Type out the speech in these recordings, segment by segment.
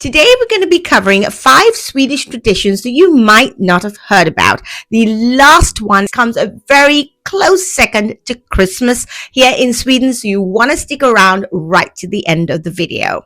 Today, we're going to be covering 5 Swedish traditions that you might not have heard about. The last one comes a very close second to Christmas here in Sweden, so you want to stick around right to the end of the video.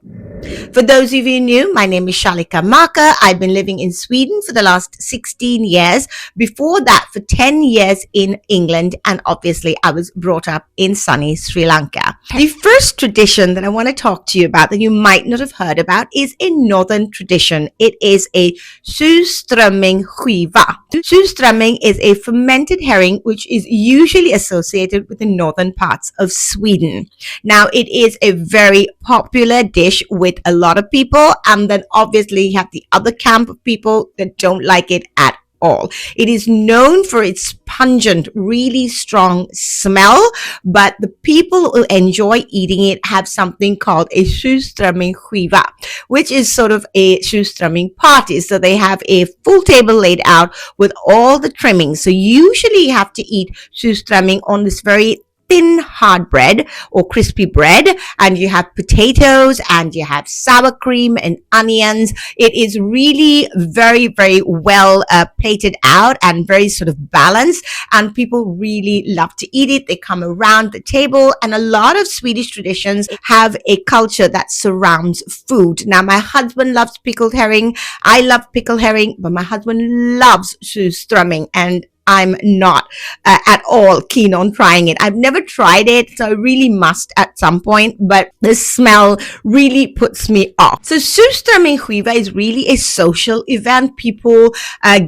For those of you new, my name is Shalika Maka. I've been living in Sweden for the last 16 years. Before that, for 10 years in England, and obviously I was brought up in sunny Sri Lanka. The first tradition that I want to talk to you about that you might not have heard about is a northern tradition. It is a surströmming-skiva. Surströmming is a fermented herring which is usually associated with the northern parts of Sweden. Now, it is a very popular dish with a lot of people, and then obviously you have the other camp of people that don't like it at all. It is known for its pungent, really strong smell, but the people who enjoy eating it have something called a surströmming-skiva, which is sort of a surströmming party. So they have a full table laid out with all the trimmings. So usually you have to eat surströmming on this very thin hard bread or crispy bread, and you have potatoes and you have sour cream and onions. It is really very, very well plated out and very sort of balanced, and people really love to eat it. They come around the table, and a lot of Swedish traditions have a culture that surrounds food. Now, my husband loves pickled herring. I love pickled herring, but my husband loves surströmming, and I'm not at all keen on trying it. I've never tried it, so I really must at some point, but the smell really puts me off. So surströmming-skiva is really a social event. People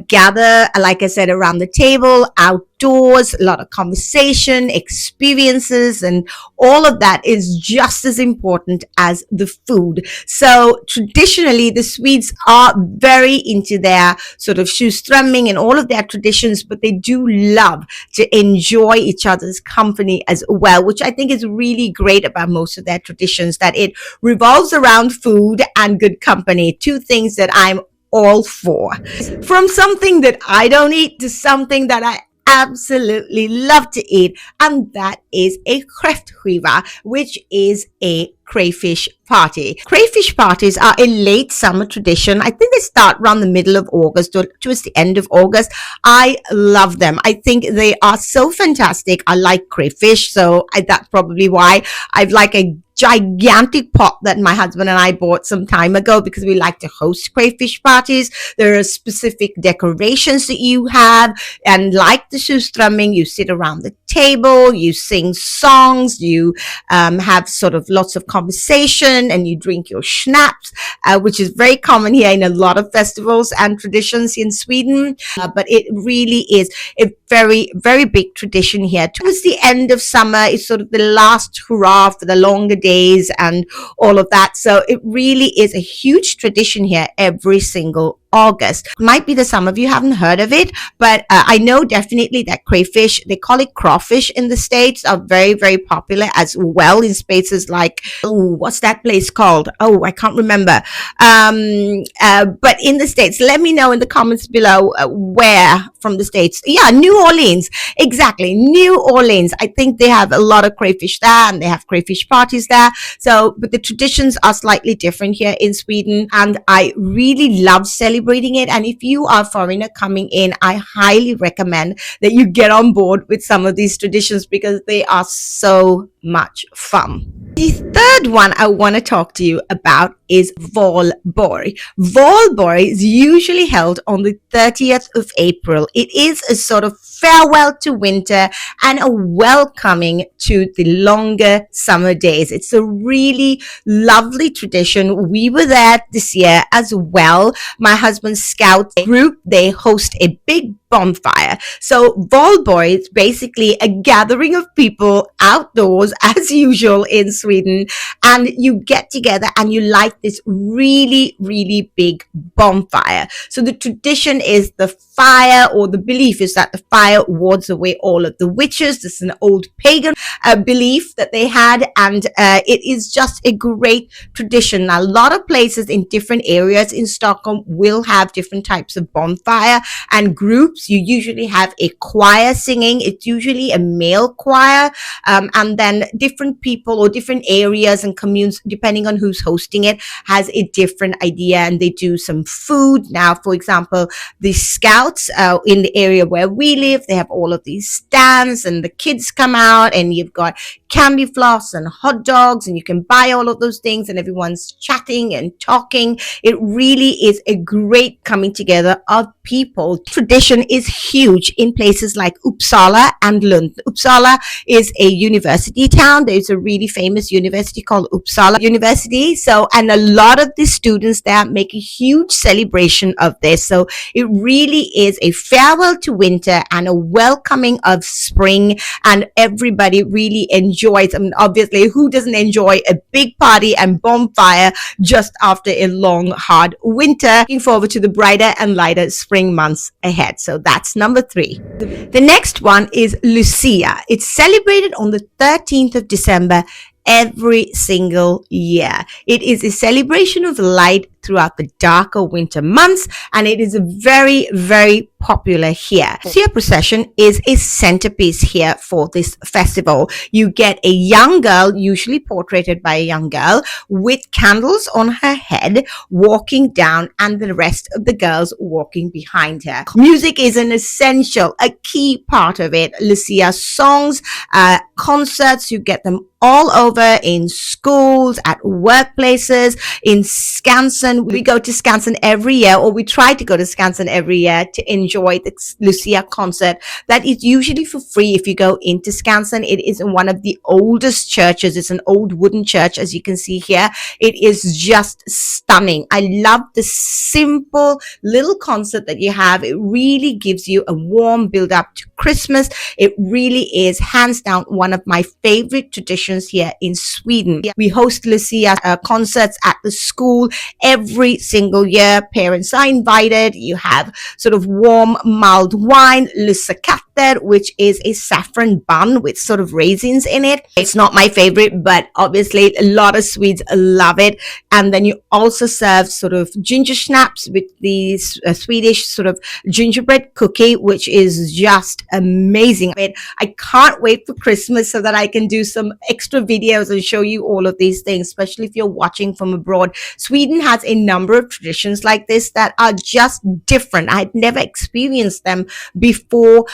gather, like I said, around the table, outdoors, a lot of conversation, experiences, and all of that is just as important as the food. So traditionally, the Swedes are very into their sort of surströmming and all of their traditions, but they do love to enjoy each other's company as well, which I think is really great about most of their traditions, that it revolves around food and good company, two things that I'm all for. From something that I don't eat to something that I absolutely love to eat, and that is a kräftskiva, which is a crayfish party. Crayfish parties are a late summer tradition. I think they start around the middle of August or towards the end of August. I love them. I think they are so fantastic. I like crayfish, so that's probably why I've like a gigantic pot that my husband and I bought some time ago because we like to host crayfish parties. There are specific decorations that you have, and like the surströmming, you sit around the table, you sing songs, you have sort of lots of conversation, and you drink your schnapps, which is very common here in a lot of festivals and traditions in Sweden. But it really is a very, very big tradition here. Towards the end of summer, it's sort of the last hurrah for the longer days and all of that. So it really is a huge tradition here every single August. Might be that some of you haven't heard of it, but I know definitely that crayfish, they call it crawfish in the States, are very, very popular as well in spaces like, what's that place called? Oh, I can't remember. But in the States, let me know in the comments below where from the States. Yeah, New Orleans. Exactly. New Orleans. I think they have a lot of crayfish there, and they have crayfish parties there. So, but the traditions are slightly different here in Sweden, and I really love celebrating it. And if you are a foreigner coming in, I highly recommend that you get on board with some of these traditions because they are so much fun. The third one I want to talk to you about is Valborg. Valborg is usually held on the 30th of April. It is a sort of farewell to winter and a welcoming to the longer summer days. It's a really lovely tradition. We were there this year as well. My husband's scout group, they host a big bonfire. So Valborg is basically a gathering of people outdoors as usual in Sweden, and you get together and you light this really, really big bonfire. So the tradition is the fire, or the belief is that the fire wards away all of the witches. This is an old pagan belief that they had, and it is just a great tradition. Now, a lot of places in different areas in Stockholm will have different types of bonfire and groups. You usually have a choir singing. It's usually a male choir, and then different people or different areas and communes, depending on who's hosting it, has a different idea, and they do some food. Now, for example, the scouts in the area where we live, they have all of these stands, and the kids come out, and you've got candy floss and hot dogs, and you can buy all of those things, and everyone's chatting and talking. It really is a great coming together of people. Tradition is huge in places like Uppsala and Lund. Uppsala is a university town. There's a really famous university called Uppsala University. So, and a lot of the students there make a huge celebration of this. So it really is a farewell to winter and a welcoming of spring, and everybody really enjoys. I mean, obviously, who doesn't enjoy a big party and bonfire just after a long, hard winter? Looking forward to the brighter and lighter spring months ahead. So that's number 3. The next one is Lucia. It's celebrated on the 13th of December every single year. It is a celebration of light throughout the darker winter months, and it is very, very popular here. Lucia procession is a centerpiece here for this festival. You get a young girl, usually portraited by a young girl, with candles on her head, walking down, and the rest of the girls walking behind her. Music is an essential, a key part of it. Lucia songs, concerts, you get them all over, in schools, at workplaces, in Skansen. We go to Skansen every year, or we try to go to Skansen every year to enjoy the Lucia concert. That is usually for free if you go into Skansen. It is in one of the oldest churches. It's an old wooden church, as you can see here. It is just stunning. I love the simple little concert that you have. It really gives you a warm build up to Christmas. It really is hands down one of my favorite traditions here in Sweden. We host Lucia concerts at the school every single year. Parents are invited. You have sort of warm, mild wine, lussekatter, which is a saffron bun with sort of raisins in it. It's not my favorite, but obviously a lot of Swedes love it. And then you also serve sort of ginger snaps with the Swedish sort of gingerbread cookie, which is just amazing. I can't wait for Christmas so that I can do some extra videos and show you all of these things, especially if you're watching from abroad. Sweden has a number of traditions like this that are just different. I had never experienced them before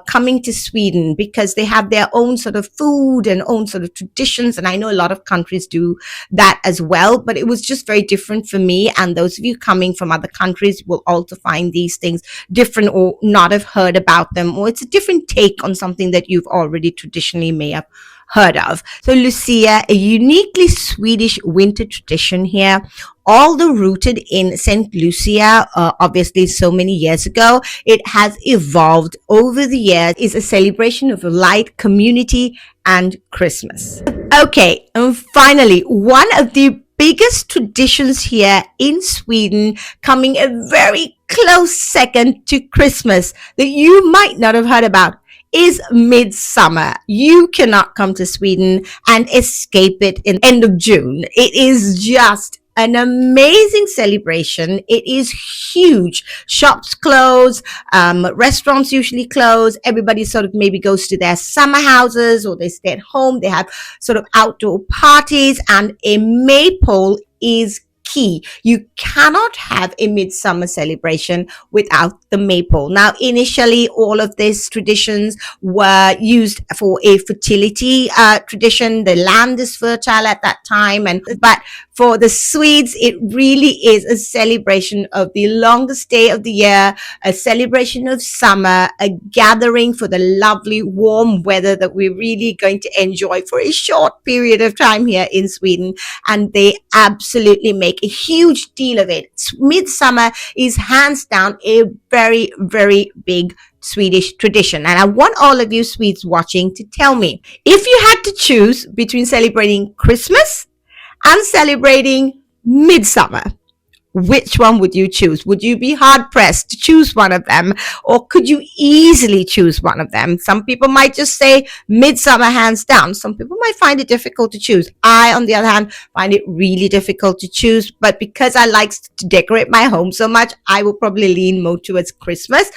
coming to Sweden, because they have their own sort of food and own sort of traditions, and I know a lot of countries do that as well, but it was just very different for me. And those of you coming from other countries will also find these things different, or not have heard about them, or it's a different take on something that you've already traditionally may have heard of. So Lucia, a uniquely Swedish winter tradition here, although rooted in St. Lucia, obviously so many years ago, it has evolved over the years. It's a celebration of light, community, and Christmas. Okay, and finally, one of the biggest traditions here in Sweden, coming a very close second to Christmas, that you might not have heard about, is midsummer. You cannot come to Sweden and escape it in end of June. It is just an amazing celebration. It is huge. Shops close, restaurants usually close. Everybody sort of maybe goes to their summer houses, or they stay at home. They have sort of outdoor parties, and a maypole is key. You cannot have a midsummer celebration without the maypole. Now, initially, all of these traditions were used for a fertility tradition. The land is fertile at that time, but for the Swedes, it really is a celebration of the longest day of the year, a celebration of summer, a gathering for the lovely warm weather that we're really going to enjoy for a short period of time here in Sweden. And they absolutely make a huge deal of it. Midsummer is hands down a very, very big Swedish tradition. And I want all of you Swedes watching to tell me, if you had to choose between celebrating Christmas and celebrating midsummer, which one would you choose? Would you be hard pressed to choose one of them, or could you easily choose one of them? Some people might just say midsummer hands down. Some people might find it difficult to choose. I, on the other hand, find it really difficult to choose, but because I like to decorate my home so much, I will probably lean more towards Christmas.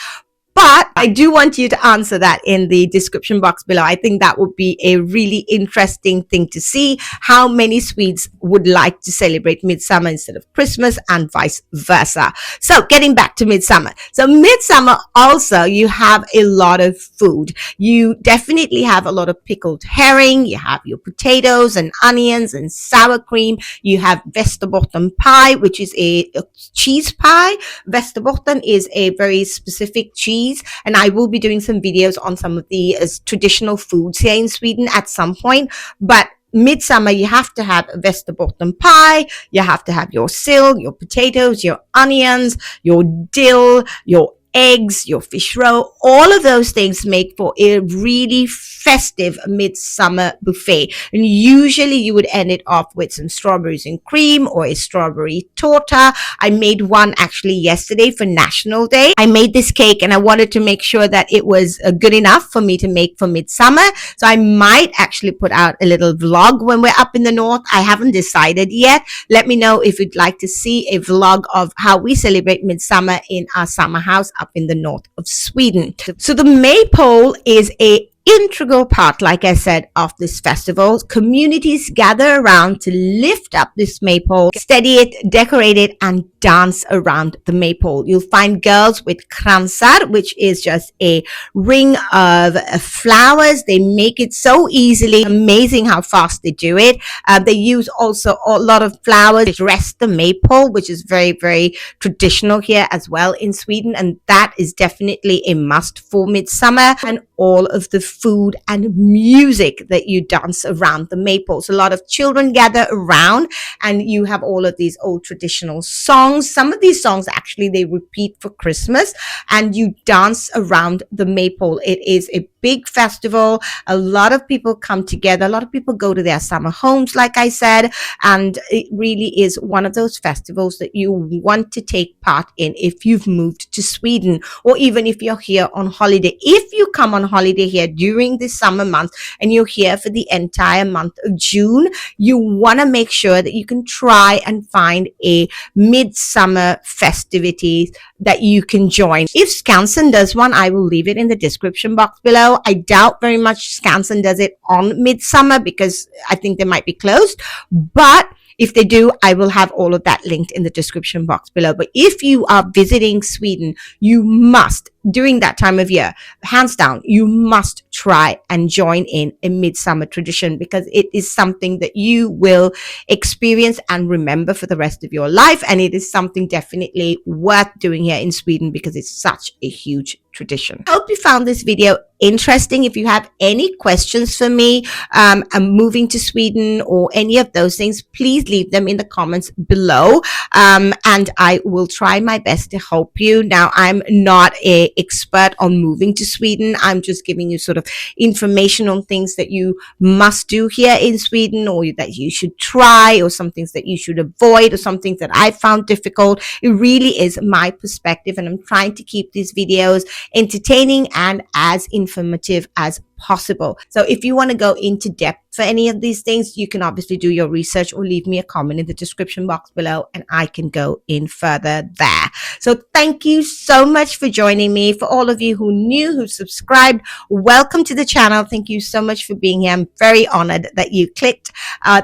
But I do want you to answer that in the description box below. I think that would be a really interesting thing to see, how many Swedes would like to celebrate midsummer instead of Christmas and vice versa. So getting back to midsummer. So midsummer also, you have a lot of food. You definitely have a lot of pickled herring. You have your potatoes and onions and sour cream. You have Västerbotten pie, which is a cheese pie. Västerbotten is a very specific cheese, and I will be doing some videos on some of the traditional foods here in Sweden at some point. But midsummer, you have to have Västerbotten pie, you have to have your sill, your potatoes, your onions, your dill, your eggs, your fish roe. All of those things make for a really festive midsummer buffet. And usually you would end it off with some strawberries and cream or a strawberry torta. I made one actually yesterday for National Day. I made this cake and I wanted to make sure that it was good enough for me to make for midsummer. So I might actually put out a little vlog when we're up in the north. I haven't decided yet. Let me know if you'd like to see a vlog of how we celebrate midsummer in our summer house up in the north of Sweden. So the maypole is a integral part, like I said, of this festival. Communities gather around to lift up this maypole, steady it, decorate it, and dance around the maypole. You'll find girls with kransar, which is just a ring of flowers. They make it so easily. Amazing how fast they do it. They use also a lot of flowers to dress the maypole, which is very, very traditional here as well in Sweden. And that is definitely a must for midsummer. And all of the food and music that you dance around the maypole. So a lot of children gather around and you have all of these old traditional songs. Some of these songs actually they repeat for Christmas, and you dance around the maypole. It is a big festival. A lot of people come together. A lot of people go to their summer homes, like I said, and it really is one of those festivals that you want to take part in if you've moved to Sweden, or even if you're here on holiday. If you come on holiday here during the summer month and you're here for the entire month of June, you want to make sure that you can try and find a midsummer festivities that you can join. If Skansen does one, I will leave it in the description box below. I doubt very much Skansen does it on midsummer because I think they might be closed, but if they do, I will have all of that linked in the description box below. But if you are visiting Sweden, you must, during that time of year, hands down, you must try and join in a midsummer tradition, because it is something that you will experience and remember for the rest of your life. And it is something definitely worth doing here in Sweden because it's such a huge tradition. I hope you found this video interesting. If you have any questions for me, I'm moving to Sweden or any of those things, please leave them in the comments below, and I will try my best to help you. Now, I'm not an expert on moving to Sweden. I'm just giving you sort of information on things that you must do here in Sweden, or that you should try, or some things that you should avoid, or some things that I found difficult. It really is my perspective, and I'm trying to keep these videos entertaining and as informative as possible. So if you want to go into depth for any of these things, you can obviously do your research or leave me a comment in the description box below and I can go in further there. So thank you so much for joining me. For all of you who new, who subscribed, welcome to the channel. Thank you so much for being here. I'm very honored that you clicked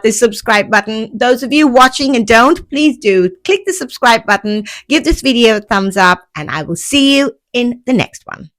the subscribe button. Those of you watching and don't, please do click the subscribe button, give this video a thumbs up, and I will see you in the next one.